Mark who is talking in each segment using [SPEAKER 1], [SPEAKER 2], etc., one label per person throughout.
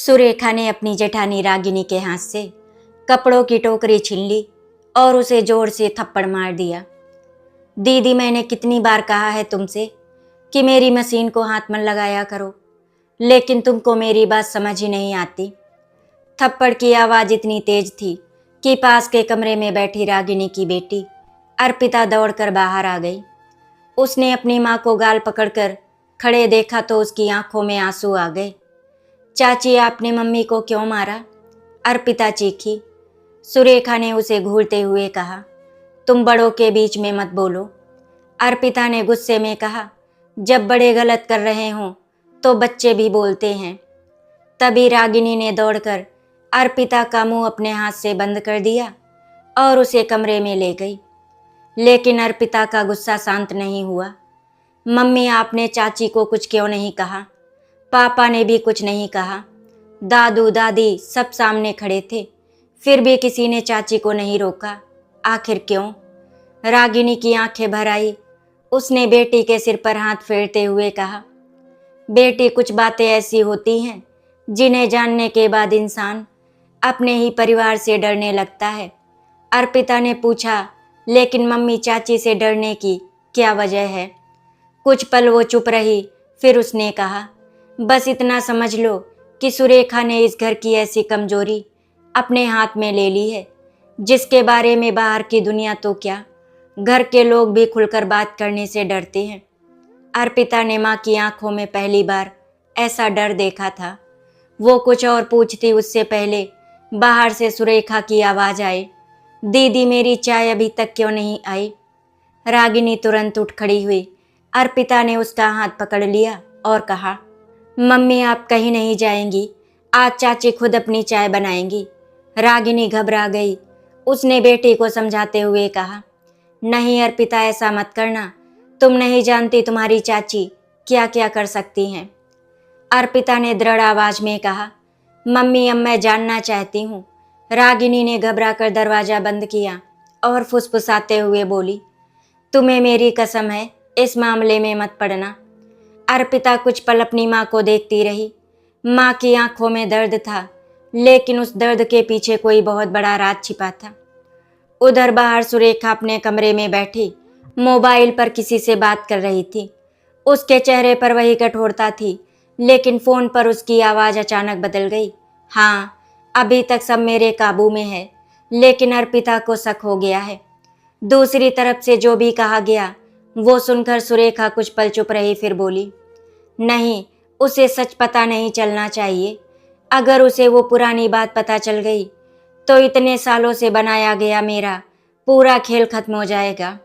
[SPEAKER 1] सुरेखा ने अपनी जेठानी रागिनी के हाथ से कपड़ों की टोकरी छीन ली और उसे जोर से थप्पड़ मार दिया। दीदी, मैंने कितनी बार कहा है तुमसे कि मेरी मशीन को हाथ मत लगाया करो, लेकिन तुमको मेरी बात समझ ही नहीं आती। थप्पड़ की आवाज़ इतनी तेज थी कि पास के कमरे में बैठी रागिनी की बेटी अर्पिता दौड़कर बाहर आ गई। उसने अपनी माँ को गाल पकड़कर खड़े देखा तो उसकी आंखों में आंसू आ गए। चाची, आपने मम्मी को क्यों मारा? अर्पिता चीखी। सुरेखा ने उसे घूरते हुए कहा, तुम बड़ों के बीच में मत बोलो। अर्पिता ने गुस्से में कहा, जब बड़े गलत कर रहे हों तो बच्चे भी बोलते हैं। तभी रागिनी ने दौड़कर अर्पिता का मुंह अपने हाथ से बंद कर दिया और उसे कमरे में ले गई। लेकिन अर्पिता का गुस्सा शांत नहीं हुआ। मम्मी, आपने चाची को कुछ क्यों नहीं कहा? पापा ने भी कुछ नहीं कहा। दादू दादी सब सामने खड़े थे, फिर भी किसी ने चाची को नहीं रोका। आखिर क्यों? रागिनी की आंखें भर आई। उसने बेटी के सिर पर हाथ फेरते हुए कहा, बेटी, कुछ बातें ऐसी होती हैं जिन्हें जानने के बाद इंसान अपने ही परिवार से डरने लगता है। अर्पिता ने पूछा, लेकिन मम्मी, चाची से डरने की क्या वजह है? कुछ पल वो चुप रही, फिर उसने कहा, बस इतना समझ लो कि सुरेखा ने इस घर की ऐसी कमजोरी अपने हाथ में ले ली है जिसके बारे में बाहर की दुनिया तो क्या, घर के लोग भी खुलकर बात करने से डरते हैं। अर्पिता ने माँ की आंखों में पहली बार ऐसा डर देखा था। वो कुछ और पूछती उससे पहले बाहर से सुरेखा की आवाज़ आई, दीदी, मेरी चाय अभी तक क्यों नहीं आई? रागिनी तुरंत उठ खड़ी हुई। अर्पिता ने उसका हाथ पकड़ लिया और कहा, मम्मी, आप कहीं नहीं जाएंगी, आज चाची खुद अपनी चाय बनाएंगी। रागिनी घबरा गई। उसने बेटी को समझाते हुए कहा, नहीं अर्पिता, ऐसा मत करना, तुम नहीं जानती तुम्हारी चाची क्या क्या कर सकती हैं। अर्पिता ने दृढ़ आवाज में कहा, मम्मी, अब मैं जानना चाहती हूँ। रागिनी ने घबरा कर दरवाज़ा बंद किया और फुसफुसाते हुए बोली, तुम्हें मेरी कसम है, इस मामले में मत पड़ना। अर्पिता कुछ पल अपनी माँ को देखती रही। माँ की आंखों में दर्द था, लेकिन उस दर्द के पीछे कोई बहुत बड़ा राज छिपा था। उधर बाहर सुरेखा अपने कमरे में बैठी मोबाइल पर किसी से बात कर रही थी। उसके चेहरे पर वही कठोरता थी, लेकिन फ़ोन पर उसकी आवाज़ अचानक बदल गई। हाँ, अभी तक सब मेरे काबू में है, लेकिन अर्पिता को शक हो गया है। दूसरी तरफ से जो भी कहा गया वो सुनकर सुरेखा कुछ पल चुप रही, फिर बोली, नहीं, उसे सच पता नहीं चलना चाहिए। अगर उसे वो पुरानी बात पता चल गई तो इतने सालों से बनाया गया मेरा पूरा खेल खत्म हो जाएगा।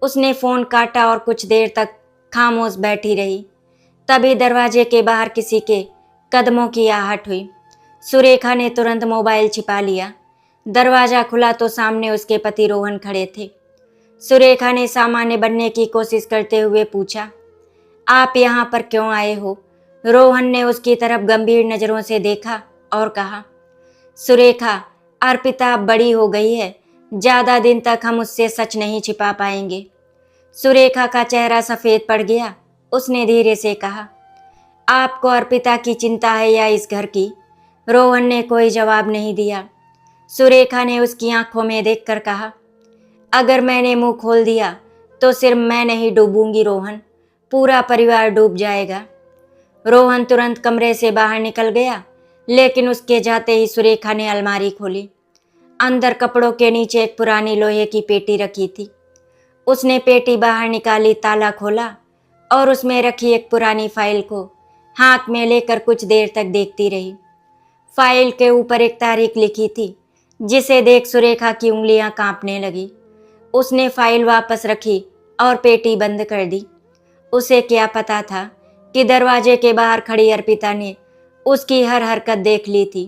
[SPEAKER 1] उसने फ़ोन काटा और कुछ देर तक खामोश बैठी रही। तभी दरवाजे के बाहर किसी के कदमों की आहट हुई। सुरेखा ने तुरंत मोबाइल छिपा लिया। दरवाज़ा खुला तो सामने उसके पति रोहन खड़े थे। सुरेखा ने सामान्य बनने की कोशिश करते हुए पूछा, आप यहाँ पर क्यों आए हो? रोहन ने उसकी तरफ गंभीर नज़रों से देखा और कहा, सुरेखा, अर्पिता अब बड़ी हो गई है, ज़्यादा दिन तक हम उससे सच नहीं छिपा पाएंगे। सुरेखा का चेहरा सफ़ेद पड़ गया। उसने धीरे से कहा, आपको अर्पिता की चिंता है या इस घर की? रोहन ने कोई जवाब नहीं दिया। सुरेखा ने उसकी आंखों में देखकर कहा, अगर मैंने मुंह खोल दिया तो सिर्फ मैं नहीं डूबूंगी रोहन, पूरा परिवार डूब जाएगा। रोहन तुरंत कमरे से बाहर निकल गया, लेकिन उसके जाते ही सुरेखा ने अलमारी खोली। अंदर कपड़ों के नीचे एक पुरानी लोहे की पेटी रखी थी। उसने पेटी बाहर निकाली, ताला खोला और उसमें रखी एक पुरानी फाइल को हाथ में लेकर कुछ देर तक देखती रही। फाइल के ऊपर एक तारीख लिखी थी, जिसे देख सुरेखा की उंगलियां कांपने लगी। उसने फाइल वापस रखी और पेटी बंद कर दी। उसे क्या पता था कि दरवाजे के बाहर खड़ी अर्पिता ने उसकी हर हरकत देख ली थी।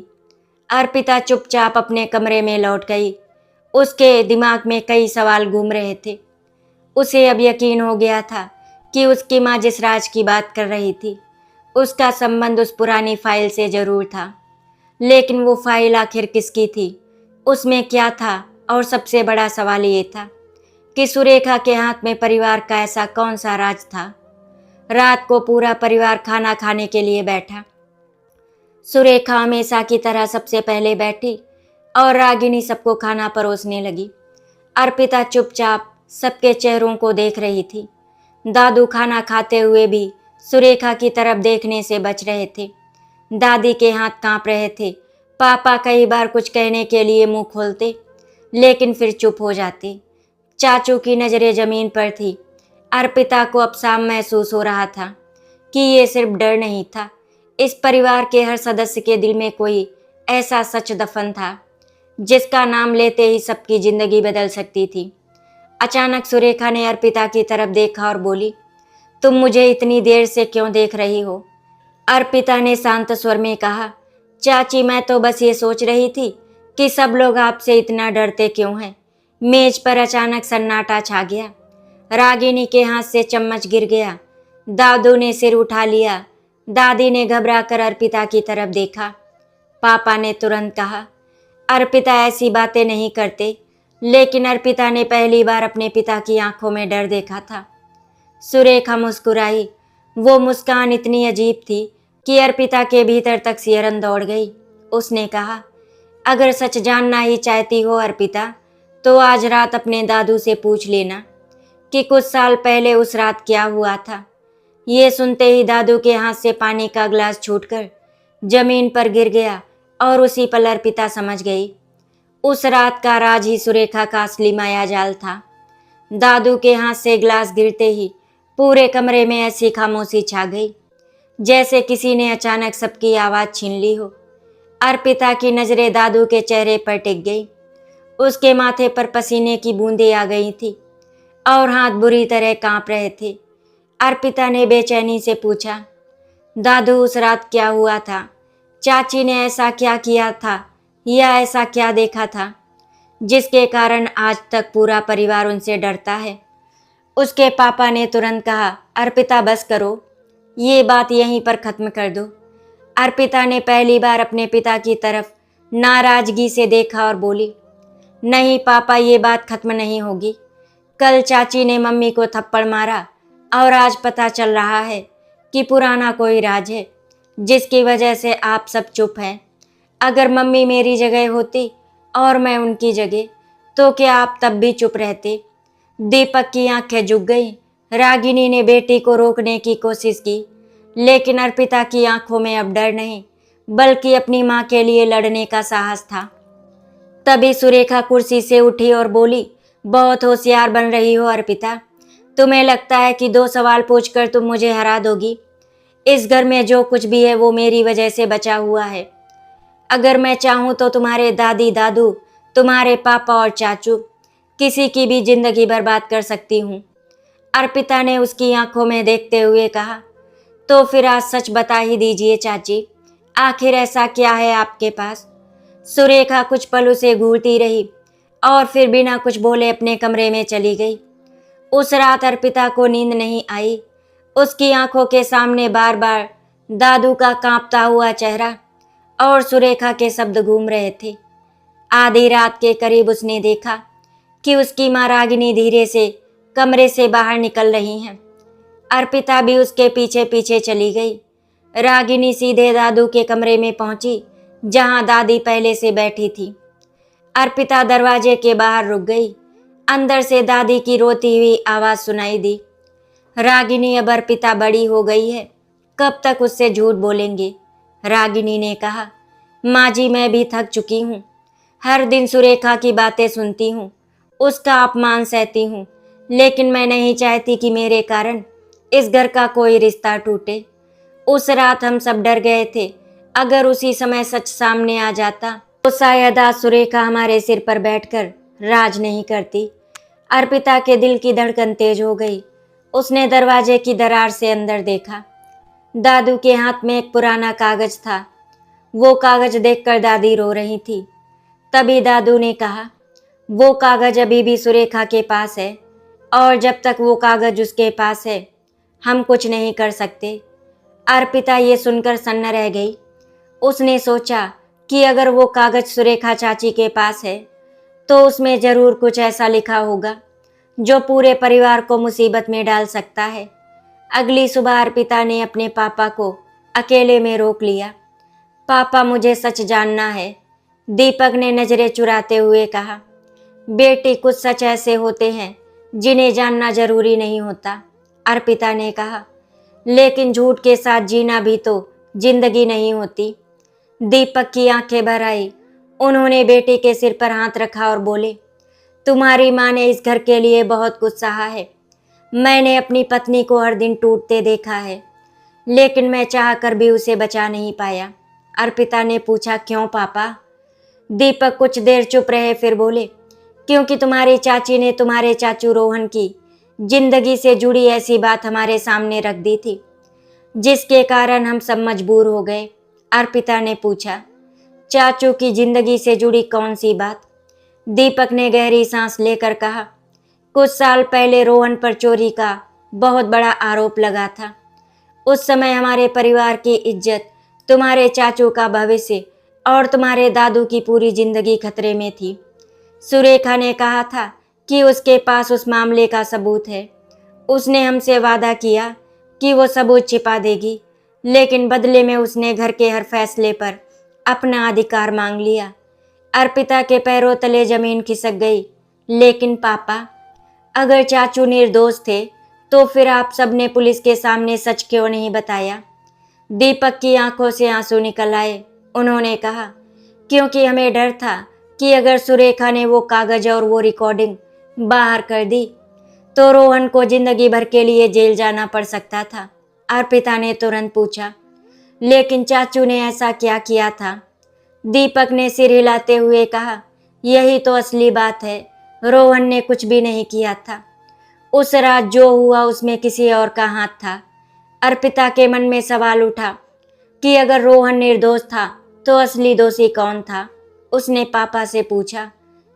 [SPEAKER 1] अर्पिता चुपचाप अपने कमरे में लौट गई। उसके दिमाग में कई सवाल घूम रहे थे। उसे अब यकीन हो गया था कि उसकी माँ जिस राज की बात कर रही थी उसका संबंध उस पुरानी फाइल से जरूर था, लेकिन वो फाइल आखिर किसकी थी? उसमें क्या था? और सबसे बड़ा सवाल ये था कि सुरेखा के हाथ में परिवार का ऐसा कौन सा राज था? रात को पूरा परिवार खाना खाने के लिए बैठा। सुरेखा हमेशा की तरह सबसे पहले बैठी और रागिनी सबको खाना परोसने लगी। अर्पिता चुपचाप सबके चेहरों को देख रही थी। दादू खाना खाते हुए भी सुरेखा की तरफ देखने से बच रहे थे। दादी के हाथ कांप रहे थे। पापा कई बार कुछ कहने के लिए मुंह खोलते, लेकिन फिर चुप हो जाते। चाचू की नज़रें जमीन पर थी। अर्पिता को अब साफ महसूस हो रहा था कि ये सिर्फ डर नहीं था, इस परिवार के हर सदस्य के दिल में कोई ऐसा सच दफन था जिसका नाम लेते ही सबकी जिंदगी बदल सकती थी। अचानक सुरेखा ने अर्पिता की तरफ देखा और बोली, तुम मुझे इतनी देर से क्यों देख रही हो? अर्पिता ने शांत स्वर में कहा, चाची मैं तो बस ये सोच रही थी कि सब लोग आपसे इतना डरते क्यों हैं। मेज पर अचानक सन्नाटा छा गया। रागिनी के हाथ से चम्मच गिर गया। दादू ने सिर उठा लिया। दादी ने घबराकर अर्पिता की तरफ देखा। पापा ने तुरंत कहा, अर्पिता ऐसी बातें नहीं करते, लेकिन अर्पिता ने पहली बार अपने पिता की आंखों में डर देखा था। सुरेखा मुस्कुराई। वो मुस्कान इतनी अजीब थी कि अर्पिता के भीतर तक सिहरन दौड़ गई। उसने कहा, अगर सच जानना ही चाहती हो अर्पिता, तो आज रात अपने दादू से पूछ लेना कि कुछ साल पहले उस रात क्या हुआ था। ये सुनते ही दादू के हाथ से पानी का गिलास छूटकर जमीन पर गिर गया और उसी पल अर्पिता समझ गई, उस रात का राज ही सुरेखा का असली मायाजाल था। दादू के हाथ से गिलास गिरते ही पूरे कमरे में ऐसी खामोशी छा गई जैसे किसी ने अचानक सबकी आवाज़ छीन ली हो। अर्पिता की नज़रें दादू के चेहरे पर टिक गई। उसके माथे पर पसीने की बूंदें आ गई थी और हाथ बुरी तरह कांप रहे थे। अर्पिता ने बेचैनी से पूछा, दादू उस रात क्या हुआ था? चाची ने ऐसा क्या किया था या ऐसा क्या देखा था जिसके कारण आज तक पूरा परिवार उनसे डरता है? उसके पापा ने तुरंत कहा, अर्पिता बस करो, ये बात यहीं पर ख़त्म कर दो। अर्पिता ने पहली बार अपने पिता की तरफ नाराज़गी से देखा और बोली, नहीं पापा, ये बात ख़त्म नहीं होगी। कल चाची ने मम्मी को थप्पड़ मारा और आज पता चल रहा है कि पुराना कोई राज है जिसकी वजह से आप सब चुप हैं। अगर मम्मी मेरी जगह होती और मैं उनकी जगह, तो क्या आप तब भी चुप रहते? दीपक की आंखें झुक गई। रागिनी ने बेटी को रोकने की कोशिश की, लेकिन अर्पिता की आंखों में अब डर नहीं, बल्कि अपनी माँ के लिए लड़ने का साहस था। तभी सुरेखा कुर्सी से उठी और बोली, बहुत होशियार बन रही हो अर्पिता। तुम्हें लगता है कि 2 सवाल पूछकर तुम मुझे हरा दोगी? इस घर में जो कुछ भी है वो मेरी वजह से बचा हुआ है। अगर मैं चाहूँ तो तुम्हारे दादी दादू, तुम्हारे पापा और चाचू, किसी की भी जिंदगी बर्बाद कर सकती हूँ। अर्पिता ने उसकी आंखों में देखते हुए कहा, तो फिर आज सच बता ही दीजिए चाची, आखिर ऐसा क्या है आपके पास? सुरेखा कुछ पल उसे घूरती रही और फिर बिना कुछ बोले अपने कमरे में चली गई। उस रात अर्पिता को नींद नहीं आई। उसकी आंखों के सामने बार बार दादू का कांपता हुआ चेहरा और सुरेखा के शब्द घूम रहे थे। आधी रात के करीब उसने देखा कि उसकी माँ रागिनी धीरे से कमरे से बाहर निकल रही हैं। अर्पिता भी उसके पीछे पीछे चली गई। रागिनी सीधे दादू के कमरे में पहुंची जहां दादी पहले से बैठी थी। अर्पिता दरवाजे के बाहर रुक गई। अंदर से दादी की रोती हुई आवाज़ सुनाई दी, रागिनी अब अर्पिता बड़ी हो गई है, कब तक उससे झूठ बोलेंगे? रागिनी ने कहा, माँ जी मैं भी थक चुकी हूँ। हर दिन सुरेखा की बातें सुनती हूँ, उसका अपमान सहती हूँ, लेकिन मैं नहीं चाहती कि मेरे कारण इस घर का कोई रिश्ता टूटे। उस रात हम सब डर गए थे। अगर उसी समय सच सामने आ जाता तो शायद आज सुरेखा हमारे सिर पर बैठकर राज नहीं करती। अर्पिता के दिल की धड़कन तेज हो गई। उसने दरवाजे की दरार से अंदर देखा। दादू के हाथ में एक पुराना कागज था। वो कागज देखकर दादी रो रही थी। तभी दादू ने कहा, वो कागज अभी भी सुरेखा के पास है और जब तक वो कागज उसके पास है हम कुछ नहीं कर सकते। अर्पिता ये सुनकर सन्न रह गई। उसने सोचा कि अगर वो कागज सुरेखा चाची के पास है तो उसमें ज़रूर कुछ ऐसा लिखा होगा जो पूरे परिवार को मुसीबत में डाल सकता है। अगली सुबह अर्पिता ने अपने पापा को अकेले में रोक लिया। पापा मुझे सच जानना है, दीपक ने नजरें चुराते हुए कहा। बेटी कुछ सच ऐसे होते हैं जिन्हें जानना जरूरी नहीं होता, अर्पिता ने कहा। लेकिन झूठ के साथ जीना भी तो जिंदगी नहीं होती। दीपक की आंखें भर आई। उन्होंने बेटे के सिर पर हाथ रखा और बोले, तुम्हारी माँ ने इस घर के लिए बहुत कुछ सहा है। मैंने अपनी पत्नी को हर दिन टूटते देखा है, लेकिन मैं चाह कर भी उसे बचा नहीं पाया। अर्पिता ने पूछा, क्यों पापा? दीपक कुछ देर चुप रहे, फिर बोले, क्योंकि तुम्हारी चाची ने तुम्हारे चाचू रोहन की जिंदगी से जुड़ी ऐसी बात हमारे सामने रख दी थी, जिसके कारण हम सब मजबूर हो गए। अर्पिता ने पूछा, चाचू की जिंदगी से जुड़ी कौन सी बात? दीपक ने गहरी सांस लेकर कहा, कुछ साल पहले रोहन पर चोरी का बहुत बड़ा आरोप लगा था। उस समय हमारे परिवार की इज्जत, तुम्हारे चाचू का भविष्य और तुम्हारे दादू की पूरी जिंदगी खतरे में थी। सुरेखा ने कहा था कि उसके पास उस मामले का सबूत है। उसने हमसे वादा किया कि वो सबूत छिपा देगी, लेकिन बदले में उसने घर के हर फैसले पर अपना अधिकार मांग लिया। अर्पिता के पैरों तले जमीन खिसक गई। लेकिन पापा, अगर चाचू निर्दोष थे तो फिर आप सबने पुलिस के सामने सच क्यों नहीं बताया? दीपक की आंखों से आंसू निकल आए। उन्होंने कहा, क्योंकि हमें डर था कि अगर सुरेखा ने वो कागज और वो रिकॉर्डिंग बाहर कर दी तो रोहन को जिंदगी भर के लिए जेल जाना पड़ सकता था। अर्पिता ने तुरंत पूछा, लेकिन चाचू ने ऐसा क्या किया था? दीपक ने सिर हिलाते हुए कहा, यही तो असली बात है। रोहन ने कुछ भी नहीं किया था। उस रात जो हुआ उसमें किसी और का हाथ था। अर्पिता के मन में सवाल उठा कि अगर रोहन निर्दोष था तो असली दोषी कौन था? उसने पापा से पूछा,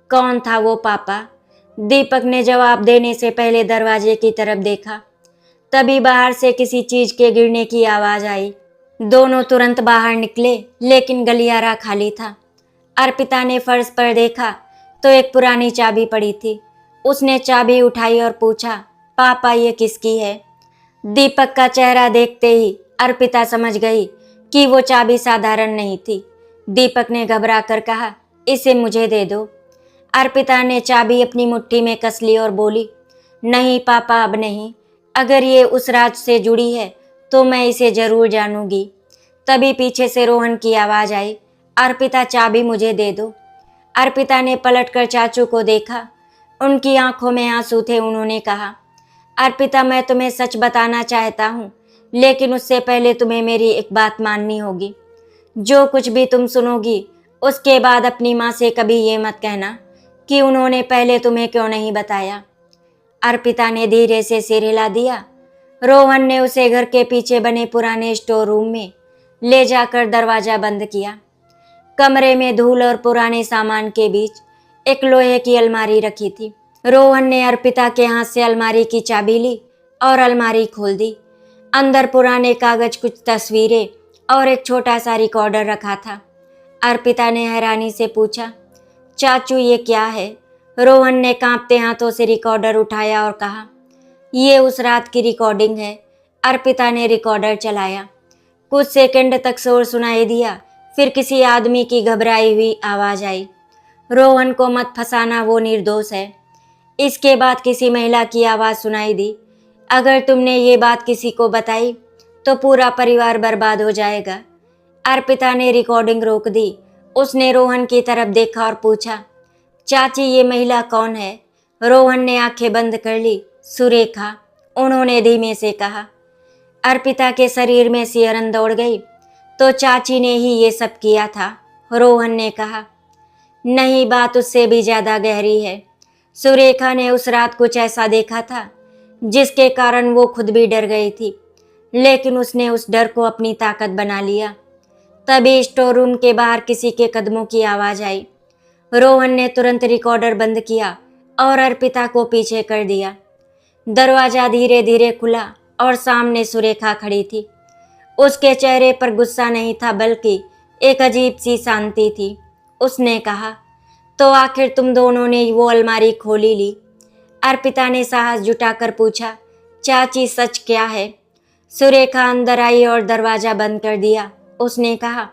[SPEAKER 1] कौन था वो पापा? दीपक ने जवाब देने से पहले दरवाजे की तरफ देखा। तभी बाहर से किसी चीज के गिरने की आवाज आई। दोनों तुरंत बाहर निकले, लेकिन गलियारा खाली था। अर्पिता ने फर्श पर देखा तो एक पुरानी चाबी पड़ी थी। उसने चाबी उठाई और पूछा, पापा ये किसकी है? दीपक का चेहरा देखते ही अर्पिता समझ गई कि वो चाबी साधारण नहीं थी। दीपक ने घबरा कर कहा, इसे मुझे दे दो। अर्पिता ने चाबी अपनी मुट्ठी में कस ली और बोली, नहीं पापा, अब नहीं। अगर ये उस राज से जुड़ी है तो मैं इसे जरूर जानूंगी। तभी पीछे से रोहन की आवाज आई, अर्पिता चाबी मुझे दे दो। अर्पिता ने पलटकर चाचू को देखा। उनकी आंखों में आंसू थे। उन्होंने कहा, अर्पिता, मैं तुम्हें सच बताना चाहता हूँ, लेकिन उससे पहले तुम्हें मेरी एक बात माननी होगी। जो कुछ भी तुम सुनोगी उसके बाद अपनी माँ से कभी ये मत कहना कि उन्होंने पहले तुम्हें क्यों नहीं बताया। अर्पिता ने धीरे से सिर हिला दिया। रोहन ने उसे घर के पीछे बने पुराने स्टोर रूम में ले जाकर दरवाजा बंद किया। कमरे में धूल और पुराने सामान के बीच एक लोहे की अलमारी रखी थी। रोहन ने अर्पिता के हाथ से अलमारी की चाबी ली और अलमारी खोल दी। अंदर पुराने कागज, कुछ तस्वीरें और एक छोटा सा रिकॉर्डर रखा था। अर्पिता ने हैरानी से पूछा, चाचू ये क्या है? रोहन ने कांपते हाथों से रिकॉर्डर उठाया और कहा, ये उस रात की रिकॉर्डिंग है। अर्पिता ने रिकॉर्डर चलाया। कुछ सेकंड तक शोर सुनाई दिया, फिर किसी आदमी की घबराई हुई आवाज आई, रोहन को मत फंसाना, वो निर्दोष है। इसके बाद किसी महिला की आवाज सुनाई दी, अगर तुमने ये बात किसी को बताई तो पूरा परिवार बर्बाद हो जाएगा। अर्पिता ने रिकॉर्डिंग रोक दी। उसने रोहन की तरफ देखा और पूछा, चाची ये महिला कौन है? रोहन ने आंखें बंद कर ली। सुरेखा, उन्होंने धीमे से कहा। अर्पिता के शरीर में सिहरन दौड़ गई। तो चाची ने ही ये सब किया था, रोहन ने कहा। नहीं, बात उससे भी ज्यादा गहरी है। सुरेखा ने उस रात कुछ ऐसा देखा था जिसके कारण वो खुद भी डर गई थी, लेकिन उसने उस डर को अपनी ताकत बना लिया। तभी स्टोर रूम के बाहर किसी के कदमों की आवाज आई। रोहन ने तुरंत रिकॉर्डर बंद किया और अर्पिता को पीछे कर दिया। दरवाजा धीरे धीरे खुला और सामने सुरेखा खड़ी थी। उसके चेहरे पर गुस्सा नहीं था, बल्कि एक अजीब सी शांति थी। उसने कहा, तो आखिर तुम दोनों ने वो अलमारी खोली ली? अर्पिता ने साहस जुटाकर पूछा, चाची सच क्या है? सुरेखा अंदर आई और दरवाजा बंद कर दिया। उसने कहा,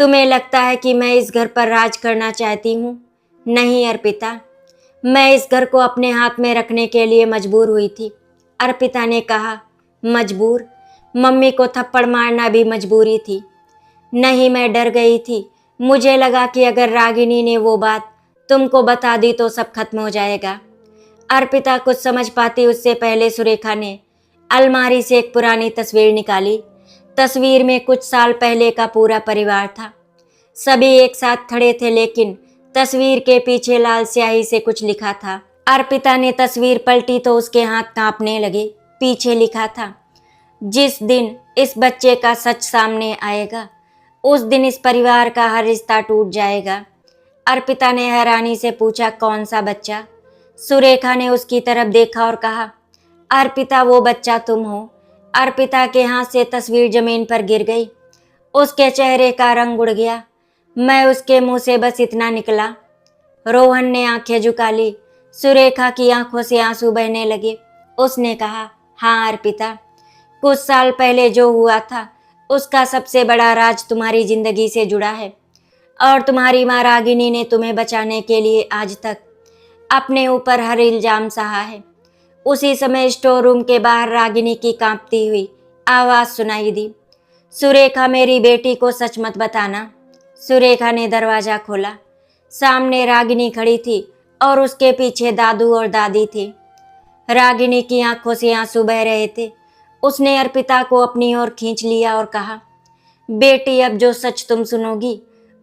[SPEAKER 1] तुम्हें लगता है कि मैं इस घर पर राज करना चाहती हूँ? नहीं अर्पिता, मैं इस घर को अपने हाथ में रखने के लिए मजबूर हुई थी। अर्पिता ने कहा। मजबूर? मम्मी को थप्पड़ मारना भी मजबूरी थी। नहीं, मैं डर गई थी। मुझे लगा कि अगर रागिनी ने वो बात तुमको बता दी तो सब खत्म हो जाएगा। अर्पिता कुछ समझ पाती उससे पहले सुरेखा ने अलमारी से एक पुरानी तस्वीर निकाली। तस्वीर में कुछ साल पहले का पूरा परिवार था। सभी एक साथ खड़े थे, लेकिन तस्वीर के पीछे लाल स्याही से कुछ लिखा था। अर्पिता ने तस्वीर पलटी तो उसके हाथ कांपने लगे। पीछे लिखा था, जिस दिन इस बच्चे का सच सामने आएगा उस दिन इस परिवार का हर रिश्ता टूट जाएगा। अर्पिता ने हैरानी से पूछा, कौन सा बच्चा? सुरेखा ने उसकी तरफ देखा और कहा, अर्पिता, वो बच्चा तुम हो। अर्पिता के हाथ से तस्वीर जमीन पर गिर गई। उसके चेहरे का रंग उड़ गया। मैं उसके मुंह से बस इतना निकला। रोहन ने आंखें झुका ली। सुरेखा की आंखों से आंसू बहने लगे। उसने कहा, हाँ अर्पिता, कुछ साल पहले जो हुआ था उसका सबसे बड़ा राज तुम्हारी जिंदगी से जुड़ा है, और तुम्हारी माँ रागिनी ने तुम्हें बचाने के लिए आज तक अपने ऊपर हर इल्जाम सहा है। उसी समय स्टोर रूम के बाहर रागिनी की कांपती हुई आवाज सुनाई दी, सुरेखा, मेरी बेटी को सच मत बताना। सुरेखा ने दरवाजा खोला। सामने रागिनी खड़ी थी और उसके पीछे दादू और दादी थे। रागिनी की आंखों से आंसू बह रहे थे। उसने अर्पिता को अपनी ओर खींच लिया और कहा, बेटी, अब जो सच तुम सुनोगी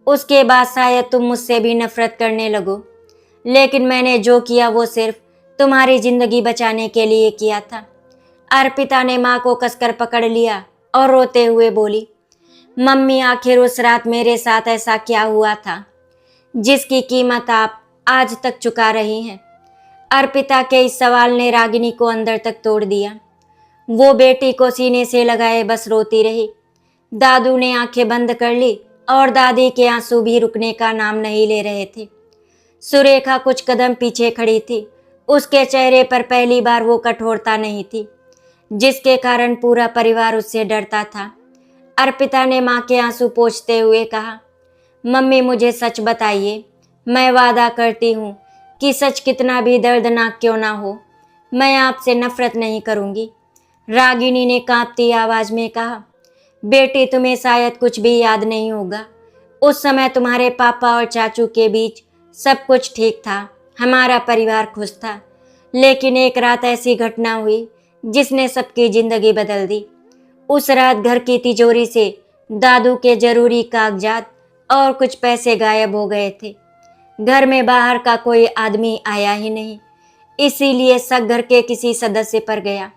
[SPEAKER 1] उसके बाद शायद तुम मुझसे भी नफरत करने लगो, लेकिन मैंने जो किया वो सिर्फ तुम्हारी जिंदगी बचाने के लिए किया था। अर्पिता ने माँ को कसकर पकड़ लिया और रोते हुए बोली, मम्मी, आखिर उस रात मेरे साथ ऐसा क्या हुआ था जिसकी कीमत आप आज तक चुका रही हैं? अर्पिता के इस सवाल ने रागिनी को अंदर तक तोड़ दिया। वो बेटी को सीने से लगाए बस रोती रही। दादू ने आंखें बंद कर ली और दादी के आंसू भी रुकने का नाम नहीं ले रहे थे। सुरेखा कुछ कदम पीछे खड़ी थी। उसके चेहरे पर पहली बार वो कठोरता नहीं थी जिसके कारण पूरा परिवार उससे डरता था। अर्पिता ने माँ के आंसू पोंछते हुए कहा, मम्मी, मुझे सच बताइए। मैं वादा करती हूँ कि सच कितना भी दर्दनाक क्यों ना हो, मैं आपसे नफरत नहीं करूँगी। रागिनी ने कांपती आवाज में कहा, बेटी, तुम्हें शायद कुछ भी याद नहीं होगा। उस समय तुम्हारे पापा और चाचू के बीच सब कुछ ठीक था, हमारा परिवार खुश था, लेकिन एक रात ऐसी घटना हुई जिसने सबकी जिंदगी बदल दी। उस रात घर की तिजोरी से दादू के जरूरी कागजात और कुछ पैसे गायब हो गए थे। घर में बाहर का कोई आदमी आया ही नहीं, इसीलिए शक घर के किसी सदस्य पर गया।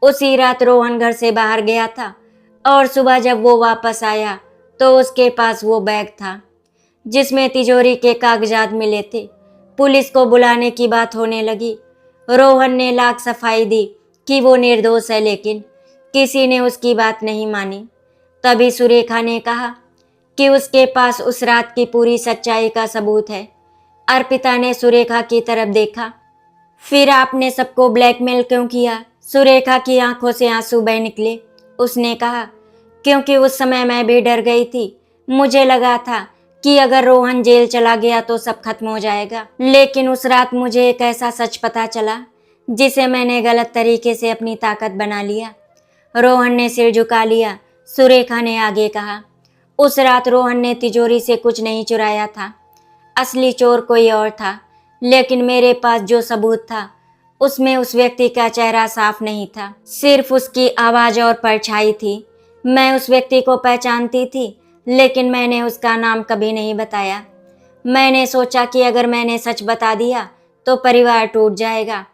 [SPEAKER 1] उसी रात रोहन घर से बाहर गया था और सुबह जब वो वापस आया तो उसके पास वो बैग था जिसमें तिजोरी के कागजात मिले थे। पुलिस को बुलाने की बात होने लगी। रोहन ने लाख सफाई दी कि वो निर्दोष है, लेकिन किसी ने उसकी बात नहीं मानी। तभी सुरेखा ने कहा कि उसके पास उस रात की पूरी सच्चाई का सबूत है। अर्पिता ने सुरेखा की तरफ देखा। फिर आपने सबको ब्लैकमेल क्यों किया? सुरेखा की आंखों से आंसू बह निकले। उसने कहा, क्योंकि उस समय मैं भी डर गई थी। मुझे लगा था कि अगर रोहन जेल चला गया तो सब खत्म हो जाएगा, लेकिन उस रात मुझे एक ऐसा सच पता चला जिसे मैंने गलत तरीके से अपनी ताकत बना लिया। रोहन ने सिर झुका लिया। सुरेखा ने आगे कहा, उस रात रोहन ने तिजोरी से कुछ नहीं चुराया था, असली चोर कोई और था, लेकिन मेरे पास जो सबूत था उसमें उस व्यक्ति का चेहरा साफ नहीं था, सिर्फ उसकी आवाज़ और परछाई थी। मैं उस व्यक्ति को पहचानती थी, लेकिन मैंने उसका नाम कभी नहीं बताया। मैंने सोचा कि अगर मैंने सच बता दिया तो परिवार टूट जाएगा,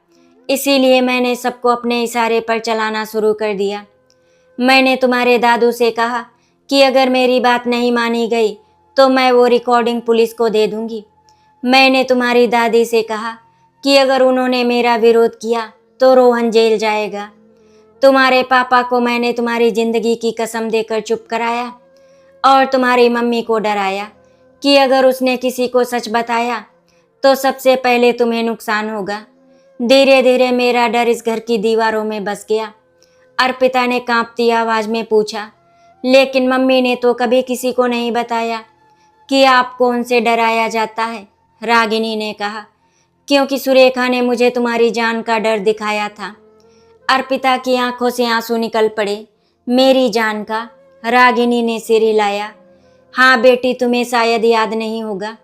[SPEAKER 1] इसीलिए मैंने सबको अपने इशारे पर चलाना शुरू कर दिया। मैंने तुम्हारे दादू से कहा कि अगर मेरी बात नहीं मानी गई तो मैं वो रिकॉर्डिंग पुलिस को दे दूंगी। मैंने तुम्हारी दादी से कहा कि अगर उन्होंने मेरा विरोध किया तो रोहन जेल जाएगा। तुम्हारे पापा को मैंने तुम्हारी जिंदगी की कसम देकर चुप कराया और तुम्हारी मम्मी को डराया कि अगर उसने किसी को सच बताया तो सबसे पहले तुम्हें नुकसान होगा। धीरे धीरे मेरा डर इस घर की दीवारों में बस गया। अर्पिता ने कांपती आवाज में पूछा, लेकिन मम्मी ने तो कभी किसी को नहीं बताया कि आपको उनसे डराया जाता है, रागिनी ने कहा। क्योंकि सुरेखा ने मुझे तुम्हारी जान का डर दिखाया था। अर्पिता की आंखों से आंसू निकल पड़े। मेरी जान का? रागिनी ने सिर हिलाया। हाँ बेटी, तुम्हें शायद याद नहीं होगा,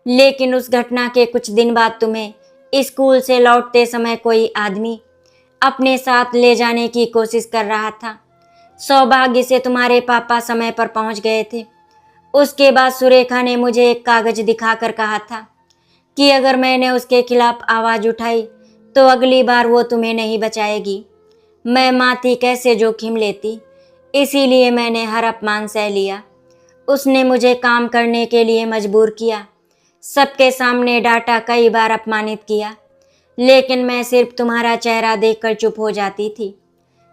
[SPEAKER 1] लेकिन उस घटना के कुछ दिन बाद तुम्हें स्कूल से लौटते समय कोई आदमी अपने साथ ले जाने की कोशिश कर रहा था। सौभाग्य से तुम्हारे पापा समय पर पहुंच गए थे। उसके बाद सुरेखा ने मुझे एक कागज दिखाकर कहा था कि अगर मैंने उसके खिलाफ आवाज़ उठाई तो अगली बार वो तुम्हें नहीं बचाएगी। मैं माँ थी, कैसे जोखिम लेती, इसीलिए मैंने हर अपमान सह लिया। उसने मुझे काम करने के लिए मजबूर किया, सबके सामने डांटा, कई बार अपमानित किया, लेकिन मैं सिर्फ तुम्हारा चेहरा देखकर चुप हो जाती थी।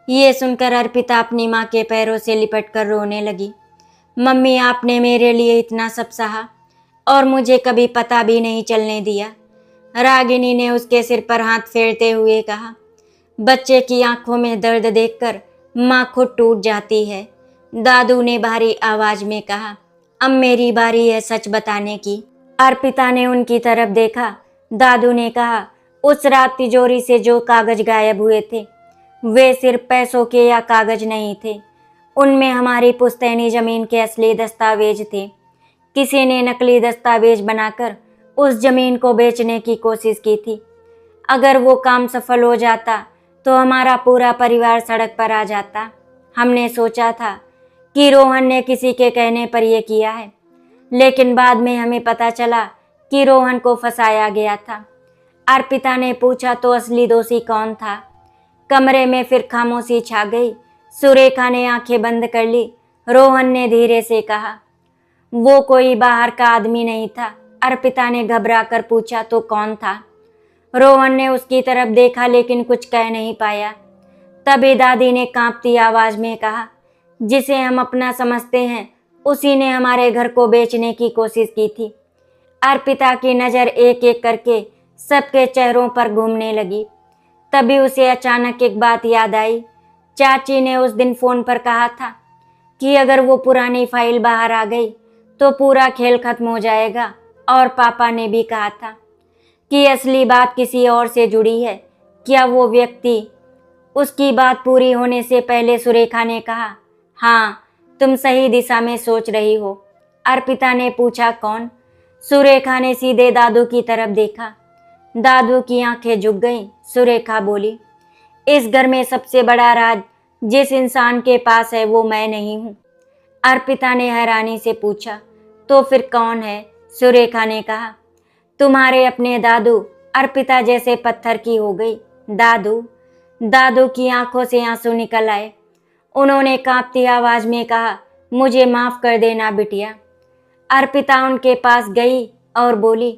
[SPEAKER 1] ये सुनकर अर्पिता अपनी माँ के पैरों से लिपट कर रोने लगी। मम्मी, आपने मेरे लिए इतना सब सहा और मुझे कभी पता भी नहीं चलने दिया। रागिनी ने उसके सिर पर हाथ फेरते हुए कहा। बच्चे की आंखों में दर्द देखकर माँ खुद टूट जाती है, दादू ने भारी आवाज में कहा। अब मेरी बारी है सच बताने की। अर्पिता ने उनकी तरफ देखा। दादू ने कहा, उस रात तिजोरी से जो कागज गायब हुए थे वे सिर्फ पैसों के या कागज नहीं थे, उनमें हमारी पुश्तैनी जमीन के असली दस्तावेज थे। किसी ने नकली दस्तावेज बनाकर उस जमीन को बेचने की कोशिश की थी। अगर वो काम सफल हो जाता तो हमारा पूरा परिवार सड़क पर आ जाता। हमने सोचा था कि रोहन ने किसी के कहने पर यह किया है, लेकिन बाद में हमें पता चला कि रोहन को फंसाया गया था। अर्पिता ने पूछा, तो असली दोषी कौन था? कमरे में फिर खामोशी छा गई। सुरेखा ने आंखें बंद कर ली। रोहन ने धीरे से कहा, वो कोई बाहर का आदमी नहीं था। अर्पिता ने घबरा कर पूछा, तो कौन था? रोहन ने उसकी तरफ देखा लेकिन कुछ कह नहीं पाया। तभी दादी ने कांपती आवाज में कहा, जिसे हम अपना समझते हैं उसी ने हमारे घर को बेचने की कोशिश की थी। अर्पिता की नज़र एक एक करके सबके चेहरों पर घूमने लगी। तभी उसे अचानक एक बात याद आई। चाची ने उस दिन फ़ोन पर कहा था कि अगर वो पुरानी फाइल बाहर आ गई तो पूरा खेल खत्म हो जाएगा, और पापा ने भी कहा था कि असली बात किसी और से जुड़ी है। क्या वो व्यक्ति? उसकी बात पूरी होने से पहले सुरेखा ने कहा, हाँ, तुम सही दिशा में सोच रही हो। अर्पिता ने पूछा, कौन? सुरेखा ने सीधे दादू की तरफ देखा। दादू की आंखें झुक गईं। सुरेखा बोली, इस घर में सबसे बड़ा राज जिस इंसान के पास है वो मैं नहीं हूँ। अर्पिता ने हैरानी से पूछा, तो फिर कौन है? सुरेखा ने कहा, तुम्हारे अपने दादू। अर्पिता जैसे पत्थर की हो गई। दादू? दादू की आंखों से आंसू निकल आए। उन्होंने कांपती आवाज में कहा, मुझे माफ कर देना बिटिया। अर्पिता उनके पास गई और बोली,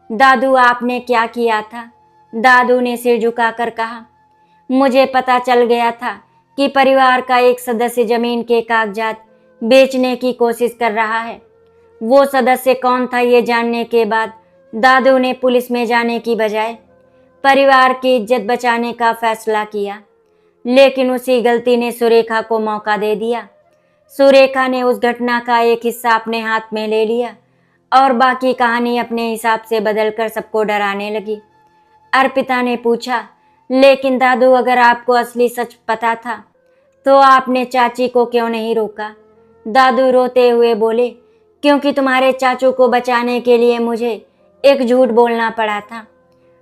[SPEAKER 1] दादू आपने क्या किया था? दादू ने सिर झुकाकर कहा, मुझे पता चल गया था कि परिवार का एक सदस्य जमीन के कागजात बेचने की कोशिश कर रहा है। वो सदस्य कौन था ये जानने के बाद दादू ने पुलिस में जाने की बजाय परिवार की इज्जत बचाने का फैसला किया, लेकिन उसी गलती ने सुरेखा को मौका दे दिया। सुरेखा ने उस घटना का एक हिस्सा अपने हाथ में ले लिया और बाकी कहानी अपने हिसाब से बदलकर सबको डराने लगी। अर्पिता ने पूछा, लेकिन दादू, अगर आपको असली सच पता था तो आपने चाची को क्यों नहीं रोका? दादू रोते हुए बोले, क्योंकि तुम्हारे चाचू को बचाने के लिए मुझे एक झूठ बोलना पड़ा था।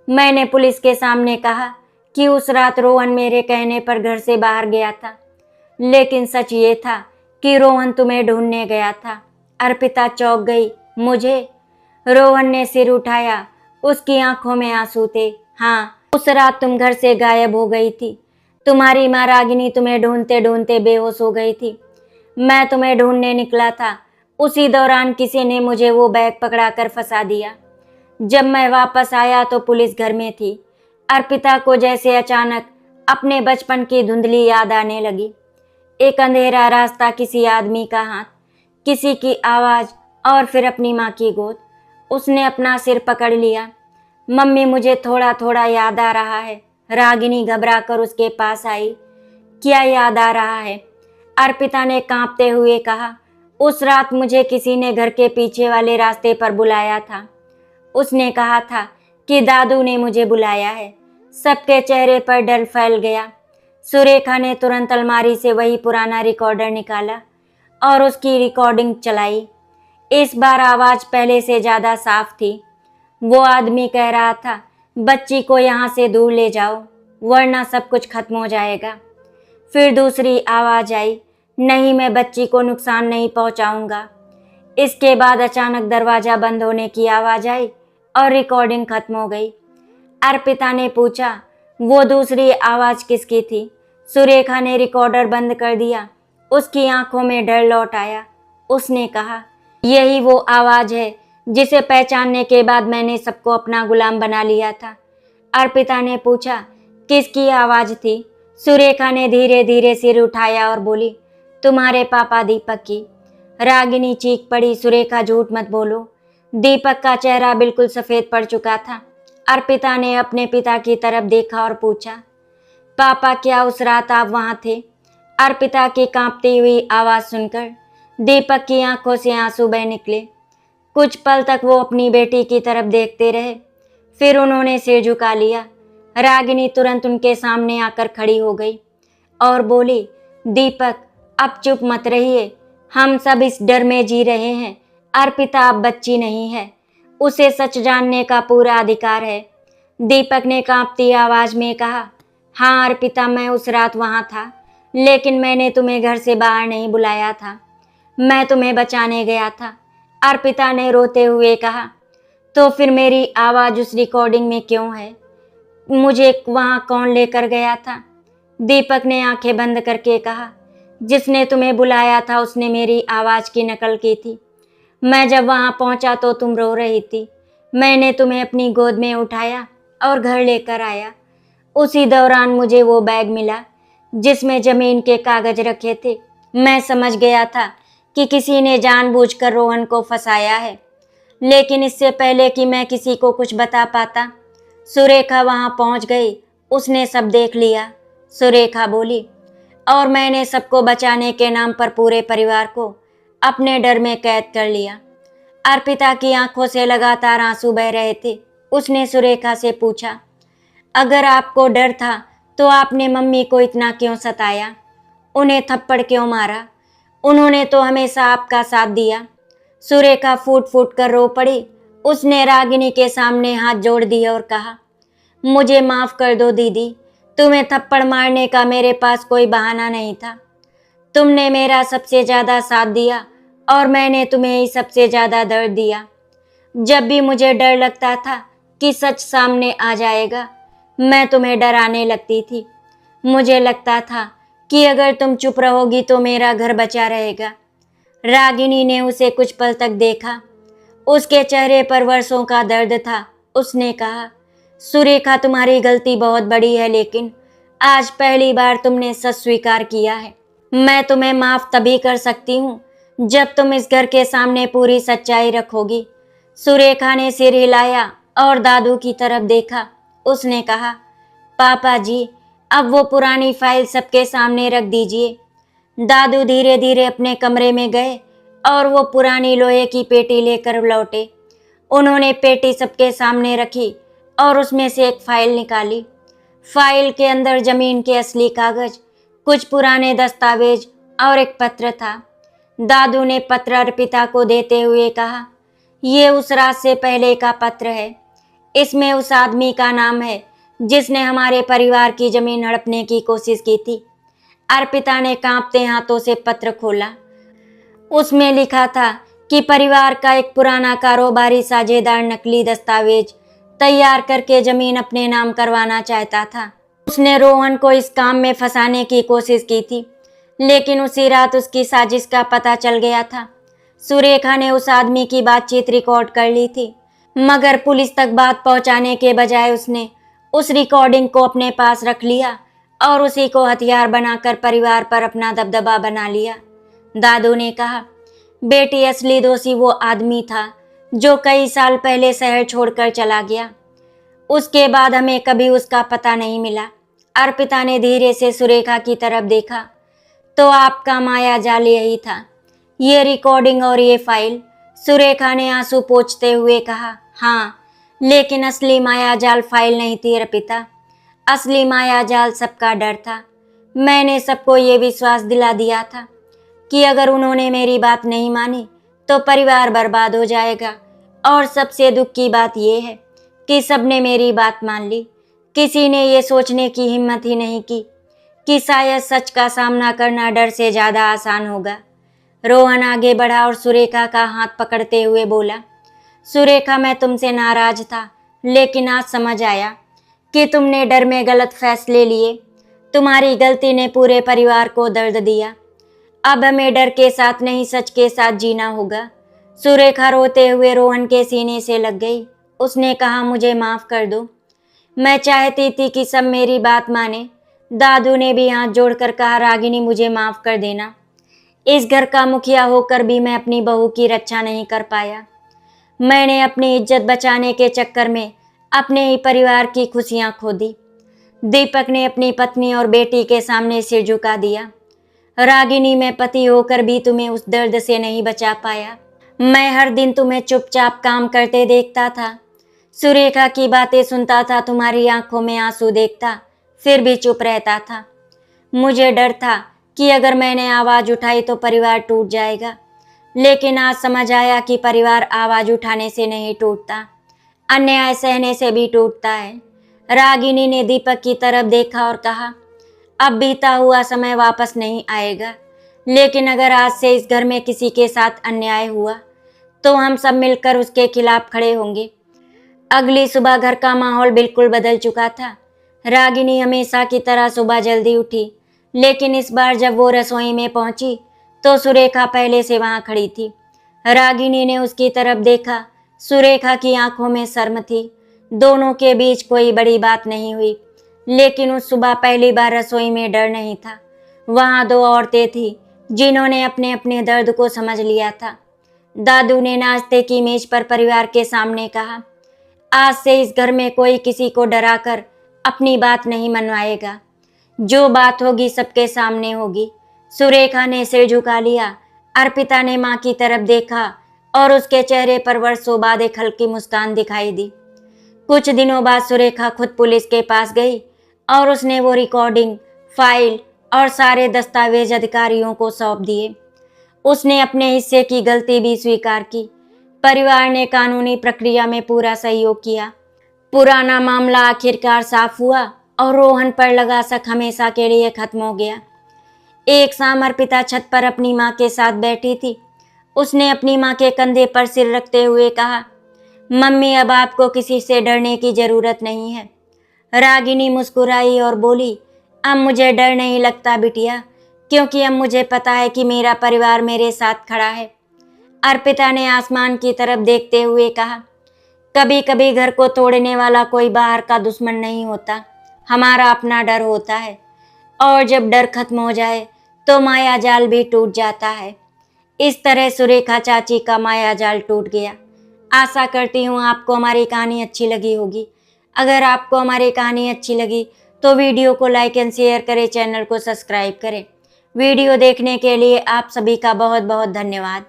[SPEAKER 1] मैंने पुलिस के सामने कहा कि उस रात रोहन मेरे कहने पर घर से बाहर गया था, लेकिन सच ये था कि रोहन तुम्हें ढूंढने गया था। अर्पिता चौंक गई। मुझे? रोहन ने सिर उठाया। उसकी आंखों में आंसू थे। हाँ, उस रात तुम घर से गायब हो गई थी। तुम्हारी माँ रागिनी तुम्हें ढूंढते ढूंढते बेहोश हो गई थी। मैं तुम्हें ढूंढने निकला था, उसी दौरान किसी ने मुझे वो बैग पकड़ाकर फंसा दिया। जब मैं वापस आया तो पुलिस घर में थी। अर्पिता को जैसे अचानक अपने बचपन की धुंधली याद आने लगी। एक अंधेरा रास्ता, किसी आदमी का हाथ, किसी की आवाज़ और फिर अपनी माँ की गोद। उसने अपना सिर पकड़ लिया। मम्मी, मुझे थोड़ा थोड़ा याद आ रहा है। रागिनी घबरा कर उसके पास आई। क्या याद आ रहा है? अर्पिता ने कांपते हुए कहा, उस रात मुझे किसी ने घर के पीछे वाले रास्ते पर बुलाया था। उसने कहा था कि दादू ने मुझे बुलाया है। सबके चेहरे पर डर फैल गया। सुरेखा ने तुरंत अलमारी से वही पुराना रिकॉर्डर निकाला और उसकी रिकॉर्डिंग चलाई। इस बार आवाज़ पहले से ज़्यादा साफ थी। वो आदमी कह रहा था, बच्ची को यहाँ से दूर ले जाओ वरना सब कुछ खत्म हो जाएगा। फिर दूसरी आवाज़ आई, नहीं मैं बच्ची को नुकसान नहीं पहुँचाऊँगा। इसके बाद अचानक दरवाज़ा बंद होने की आवाज़ आई और रिकॉर्डिंग खत्म हो गई। अर्पिता ने पूछा, वो दूसरी आवाज़ किसकी थी? सुरेखा ने रिकॉर्डर बंद कर दिया। उसकी आंखों में डर लौट आया। उसने कहा, यही वो आवाज़ है जिसे पहचानने के बाद मैंने सबको अपना गुलाम बना लिया था। अर्पिता ने पूछा, किसकी आवाज़ थी? सुरेखा ने धीरे धीरे सिर उठाया और बोली, तुम्हारे पापा दीपक की। रागिनी चीख पड़ी, सुरेखा झूठ मत बोलो। दीपक का चेहरा बिल्कुल सफ़ेद पड़ चुका था। अर्पिता ने अपने पिता की तरफ देखा और पूछा, पापा क्या उस रात आप वहाँ थे? अर्पिता की कांपती हुई आवाज़ सुनकर दीपक की आंखों से आंसू बह निकले। कुछ पल तक वो अपनी बेटी की तरफ देखते रहे, फिर उन्होंने सिर झुका लिया। रागिनी तुरंत उनके सामने आकर खड़ी हो गई और बोली, दीपक अब चुप मत रहिए, हम सब इस डर में जी रहे हैं। अर्पिता अब बच्ची नहीं है, उसे सच जानने का पूरा अधिकार है। दीपक ने कांपती आवाज़ में कहा, हाँ अर्पिता, मैं उस रात वहाँ था, लेकिन मैंने तुम्हें घर से बाहर नहीं बुलाया था, मैं तुम्हें बचाने गया था। अर्पिता ने रोते हुए कहा, तो फिर मेरी आवाज़ उस रिकॉर्डिंग में क्यों है? मुझे वहाँ कौन लेकर गया था? दीपक ने आंखें बंद करके कहा, जिसने तुम्हें बुलाया था उसने मेरी आवाज़ की नकल की थी। मैं जब वहाँ पहुँचा तो तुम रो रही थी। मैंने तुम्हें अपनी गोद में उठाया और घर लेकर आया। उसी दौरान मुझे वो बैग मिला जिसमें ज़मीन के कागज़ रखे थे। मैं समझ गया था कि किसी ने जानबूझकर रोहन को फंसाया है, लेकिन इससे पहले कि मैं किसी को कुछ बता पाता, सुरेखा वहाँ पहुँच गई। उसने सब देख लिया। सुरेखा बोली, और मैंने सबको बचाने के नाम पर पूरे परिवार को अपने डर में कैद कर लिया। अर्पिता की आंखों से लगातार आंसू बह रहे थे। उसने सुरेखा से पूछा, अगर आपको डर था तो आपने मम्मी को इतना क्यों सताया? उन्हें थप्पड़ क्यों मारा? उन्होंने तो हमेशा आपका साथ दिया। सुरेखा फूट फूट कर रो पड़ी। उसने रागिनी के सामने हाथ जोड़ दिए और कहा, मुझे माफ़ कर दो दीदी, तुम्हें थप्पड़ मारने का मेरे पास कोई बहाना नहीं था। तुमने मेरा सबसे ज़्यादा साथ दिया और मैंने तुम्हें ही सबसे ज़्यादा दर्द दिया। जब भी मुझे डर लगता था कि सच सामने आ जाएगा, मैं तुम्हें डराने लगती थी। मुझे लगता था कि अगर तुम चुप रहोगी तो मेरा घर बचा रहेगा। रागिनी ने उसे कुछ पल तक देखा। उसके चेहरे पर वर्षों का दर्द था। उसने कहा, सुरेखा तुम्हारी गलती बहुत बड़ी है, लेकिन आज पहली बार तुमने सच स्वीकार किया है। मैं तुम्हें माफ़ तभी कर सकती हूँ जब तुम इस घर के सामने पूरी सच्चाई रखोगी। सुरेखा ने सिर हिलाया और दादू की तरफ देखा। उसने कहा, पापा जी, अब वो पुरानी फाइल सबके सामने रख दीजिए। दादू धीरे धीरे अपने कमरे में गए और वो पुरानी लोहे की पेटी लेकर लौटे। उन्होंने पेटी सबके सामने रखी और उसमें से एक फाइल निकाली। फाइल के अंदर ज़मीन के असली कागज़, कुछ पुराने दस्तावेज और एक पत्र था। दादू ने पत्र अर्पिता को देते हुए कहा, ये उस रात से पहले का पत्र है। इसमें उस आदमी का नाम है जिसने हमारे परिवार की ज़मीन हड़पने की कोशिश की थी। अर्पिता ने कांपते हाथों से पत्र खोला। उसमें लिखा था कि परिवार का एक पुराना कारोबारी साझेदार नकली दस्तावेज तैयार करके ज़मीन अपने नाम करवाना चाहता था। उसने रोहन को इस काम में फंसाने की कोशिश की थी, लेकिन उसी रात उसकी साजिश का पता चल गया था। सुरेखा ने उस आदमी की बातचीत रिकॉर्ड कर ली थी, मगर पुलिस तक बात पहुंचाने के बजाय उसने उस रिकॉर्डिंग को अपने पास रख लिया और उसी को हथियार बनाकर परिवार पर अपना दबदबा बना लिया। दादू ने कहा, बेटी, असली दोषी वो आदमी था जो कई साल पहले शहर छोड़कर चला गया। उसके बाद हमें कभी उसका पता नहीं मिला। अर्पिता ने धीरे से सुरेखा की तरफ देखा तो आपका माया जाल यही था, ये रिकॉर्डिंग और ये फाइल। सुरेखा ने आंसू पोंछते हुए कहा। हाँ, लेकिन असली माया जाल फाइल नहीं थी अर्पिता। असली माया जाल सबका डर था। मैंने सबको ये विश्वास दिला दिया था कि अगर उन्होंने मेरी बात नहीं मानी तो परिवार बर्बाद हो जाएगा। और सबसे दुख की बात यह है कि सबने मेरी बात मान ली। किसी ने ये सोचने की हिम्मत ही नहीं की कि शायद सच का सामना करना डर से ज़्यादा आसान होगा। रोहन आगे बढ़ा और सुरेखा का हाथ पकड़ते हुए बोला, सुरेखा, मैं तुमसे नाराज था, लेकिन आज समझ आया कि तुमने डर में गलत फैसले लिए। तुम्हारी गलती ने पूरे परिवार को दर्द दिया। अब हमें डर के साथ नहीं, सच के साथ जीना होगा। सुरेखा रोते हुए रोहन के सीने से लग गई। उसने कहा, मुझे माफ़ कर दो। मैं चाहती थी कि सब मेरी बात माने। दादू ने भी हाथ जोड़कर कहा, रागिनी, मुझे माफ़ कर देना। इस घर का मुखिया होकर भी मैं अपनी बहू की रक्षा नहीं कर पाया। मैंने अपनी इज्जत बचाने के चक्कर में अपने ही परिवार की खुशियां खो दी। दीपक ने अपनी पत्नी और बेटी के सामने सिर झुका दिया। रागिनी, मैं पति होकर भी तुम्हें उस दर्द से नहीं बचा पाया। मैं हर दिन तुम्हें चुपचाप काम करते देखता था, सुरेखा की बातें सुनता था, तुम्हारी आंखों में आंसू देखता, फिर भी चुप रहता था। मुझे डर था कि अगर मैंने आवाज़ उठाई तो परिवार टूट जाएगा। लेकिन आज समझ आया कि परिवार आवाज़ उठाने से नहीं टूटता, अन्याय सहने से भी टूटता है। रागिनी ने दीपक की तरफ देखा और कहा, अब बीता हुआ समय वापस नहीं आएगा, लेकिन अगर आज से इस घर में किसी के साथ अन्याय हुआ तो हम सब मिलकर उसके खिलाफ खड़े होंगे। अगली सुबह घर का माहौल बिल्कुल बदल चुका था। रागिनी हमेशा की तरह सुबह जल्दी उठी, लेकिन इस बार जब वो रसोई में पहुंची तो सुरेखा पहले से वहां खड़ी थी। रागिनी ने उसकी तरफ देखा। सुरेखा की आंखों में शर्म थी। दोनों के बीच कोई बड़ी बात नहीं हुई, लेकिन उस सुबह पहली बार रसोई में डर नहीं था। वहां दो औरतें थीं जिन्होंने अपने अपने दर्द को समझ लिया था। दादू ने नाश्ते की मेज पर परिवार के सामने कहा, आज से इस घर में कोई किसी को डराकर अपनी बात नहीं मनवाएगा। जो बात होगी सबके सामने होगी। सुरेखा ने सिर झुका लिया। अर्पिता ने मां की तरफ देखा और उसके चेहरे पर वर्षों बाद एक हल्की मुस्कान दिखाई दी। कुछ दिनों बाद सुरेखा खुद पुलिस के पास गई और उसने वो रिकॉर्डिंग, फाइल और सारे दस्तावेज अधिकारियों को सौंप दिए। उसने अपने हिस्से की गलती भी स्वीकार की। परिवार ने कानूनी प्रक्रिया में पूरा सहयोग किया। पुराना मामला आखिरकार साफ हुआ और रोहन पर लगा शक हमेशा के लिए खत्म हो गया। एक शाम अर्पिता छत पर अपनी माँ के साथ बैठी थी। उसने अपनी माँ के कंधे पर सिर रखते हुए कहा, मम्मी, अब आपको किसी से डरने की जरूरत नहीं है। रागिनी मुस्कुराई और बोली, अब मुझे डर नहीं लगता बिटिया, क्योंकि अब मुझे पता है कि मेरा परिवार मेरे साथ खड़ा है। अर्पिता ने आसमान की तरफ देखते हुए कहा, कभी कभी घर को तोड़ने वाला कोई बाहर का दुश्मन नहीं होता, हमारा अपना डर होता है। और जब डर खत्म हो जाए तो माया जाल भी टूट जाता है। इस तरह सुरेखा चाची का माया जाल टूट गया। आशा करती हूँ आपको हमारी कहानी अच्छी लगी होगी। अगर आपको हमारी कहानी अच्छी लगी तो वीडियो को लाइक एंड शेयर करें, चैनल को सब्सक्राइब करें। वीडियो देखने के लिए आप सभी का बहुत बहुत धन्यवाद।